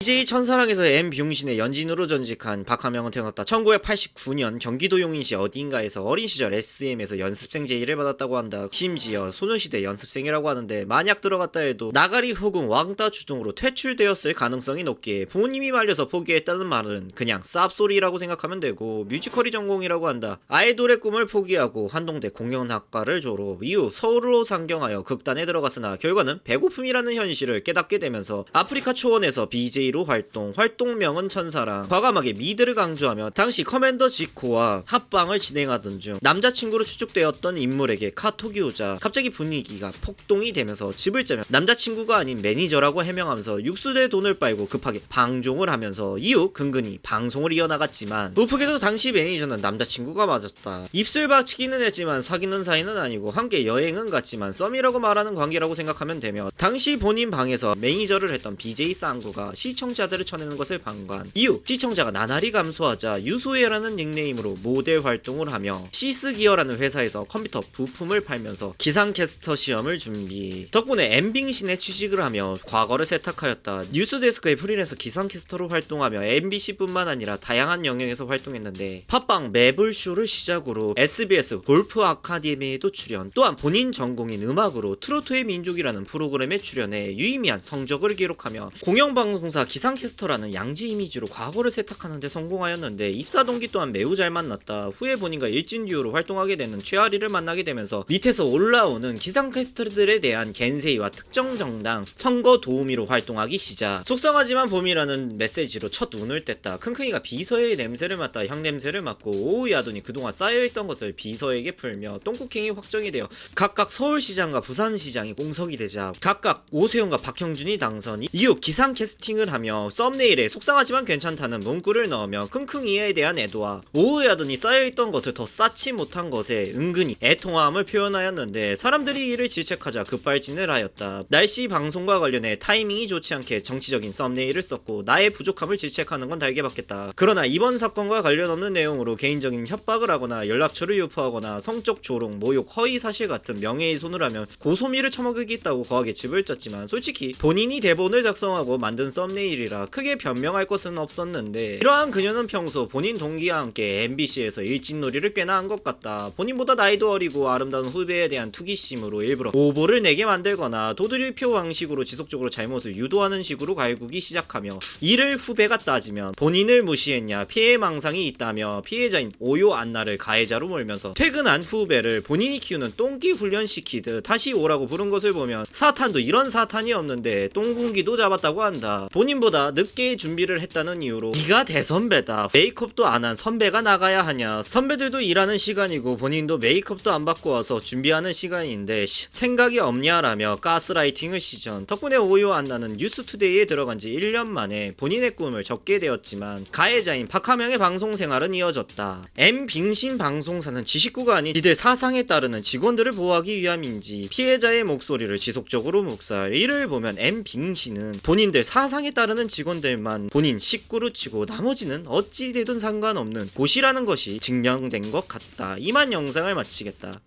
BJ 천사랑에서 M 병신의 연진으로 전직한 박하명은 태어났다. 1989년 경기도 용인시 어딘가에서 어린 시절 SM에서 연습생 제의를 받았다고 한다. 심지어 소녀시대 연습생이라고 하는데 만약 들어갔다 해도 나가리 혹은 왕따 주둥으로 퇴출되었을 가능성이 높기에 부모님이 말려서 포기했다는 말은 그냥 쌉소리라고 생각하면 되고, 뮤지컬이 전공이라고 한다. 아이돌의 꿈을 포기하고 한동대 공연학과를 졸업 이후 서울로 상경하여 극단에 들어갔으나 결과는 배고픔이라는 현실을 깨닫게 되면서 아프리카 초원에서 BJ로 활동명은 천사랑, 과감하게 미드를 강조하며 당시 커맨더 지코와 합방을 진행하던 중 남자친구로 추측되었던 인물에게 카톡이 오자 갑자기 분위기가 폭동이 되면서 집을 짜며 남자친구가 아닌 매니저라고 해명하면서 육수대 돈을 빨고 급하게 방종을 하면서 이후 근근히 방송을 이어나갔지만, 우프게도 당시 매니저는 남자친구가 맞았다. 입술 박치기는 했지만 사귀는 사이는 아니고 함께 여행은 갔지만 썸이라고 말하는 관계라고 생각하면 되며, 당시 본인 방에서 매니저를 했던 BJ 쌍구가 시청자들을 쳐내는 것을 방관, 이후 시청자가 나날이 감소하자 유소혜라는 닉네임으로 모델 활동을 하며 시스기어라는 회사에서 컴퓨터 부품을 팔면서 기상캐스터 시험을 준비, 덕분에 엠빙신에 취직을 하며 과거를 세탁하였다. 뉴스데스크의 프리랜서 기상캐스터로 활동하며 MBC뿐만 아니라 다양한 영역에서 활동했는데, 팟빵 매블쇼를 시작으로 SBS 골프 아카데미에도 출연, 또한 본인 전공인 음악으로 트로트의 민족이라는 프로그램에 출연해 유의미한 성적을 기록하며 공영방송사 기상캐스터라는 양지 이미지로 과거를 세탁하는 데 성공하였는데, 입사 동기 또한 매우 잘 만났다. 후에 본인과 일진 듀오로 활동하게 되는 최아리를 만나게 되면서 밑에서 올라오는 기상캐스터들에 대한 겐세이와 특정 정당 선거 도우미로 활동하기 시작. 속상하지만 봄이라는 메시지로 첫 운을 뗐다. 킁킁이가 비서의 냄새를 맡다 향냄새를 맡고, 오우이 아돈이 그동안 쌓여있던 것을 비서에게 풀며 똥국행이 확정이 되어 각각 서울시장과 부산시장이 공석이 되자 각각 오세훈과 박형준이 당선이, 이후 기상 캐스팅을 하며 썸네일에 속상하지만 괜찮다는 문구를 넣으며 킁킁이에 대한 애도와 오우이 아돈이 쌓여있던 것을 더 쌓지 못한 것에 은근히 애통함을 표현하였는데, 사람들이 이를 질책하자 급발진을 하였다. 날씨 방송과 관련해 타이밍이 좋지 않게 정치적인 썸네일을 썼고 나의 부족함을 질책하는 건 달게 받겠다. 그러나 이번 사건과 관련 없는 내용으로 개인적인 협박을 하거나 연락처를 유포하거나 성적 조롱, 모욕, 허위 사실 같은 명예훼손을 하면 고소미를 처먹이겠다고 거하게 집을 짰지만, 솔직히 본인이 대본을 작성하고 만든 썸네일이라 크게 변명할 것은 없었는데, 이러한 그녀는 평소 본인 동기와 함께 MBC에서 일진놀이를 꽤나 한 것 같다. 본인보다 나이도 어리고 아름다운 후배에 대한 투기심으로 일부러 오보를 내게 만들거나 도드릴표 방식으로 지속적으로 잘못을 유도하는 식으로 갈구기 시작하며, 이를 후배가 따지면 본인을 무시했냐, 피해망상이 있다며 피해자인 오요 안나를 가해자로 몰면서 퇴근한 후배를 본인이 키우는 똥기 훈련시키듯 다시 오라고 부른 것을 보면 사탄도 이런 사탄이 없는데 똥군기도 잡았다고 한다. 본인보다 늦게 준비를 했다는 이유로 네가 대선배다, 메이크업도 안 한 선배가 나가야 하냐, 선배들도 일하는 시간이고 본인도 메이크업도 안 받고 와서 준비하는 시간인데 생각이 없냐라며 가스라이팅을 시전. 덕분에 오요 안나는 뉴스투데이에 들어간 지 1년 만에 본인의 꿈을 접게 되었지만 가해자인 박하명의 방송 생활은 이어졌다. M빙신 방송사는 지식구가 아닌 이들 사상에 따르는 직원들을 보호하기 위함인지 피해자의 목소리를 지속적으로 묵살. 이를 보면 M빙신은 본인들 사상에 따르는 직원들만 본인 식구로 치고 나머지는 어찌 되든 상관없는 곳이라는 것이 증명된 것 같다. 이만 영상을 마치겠다.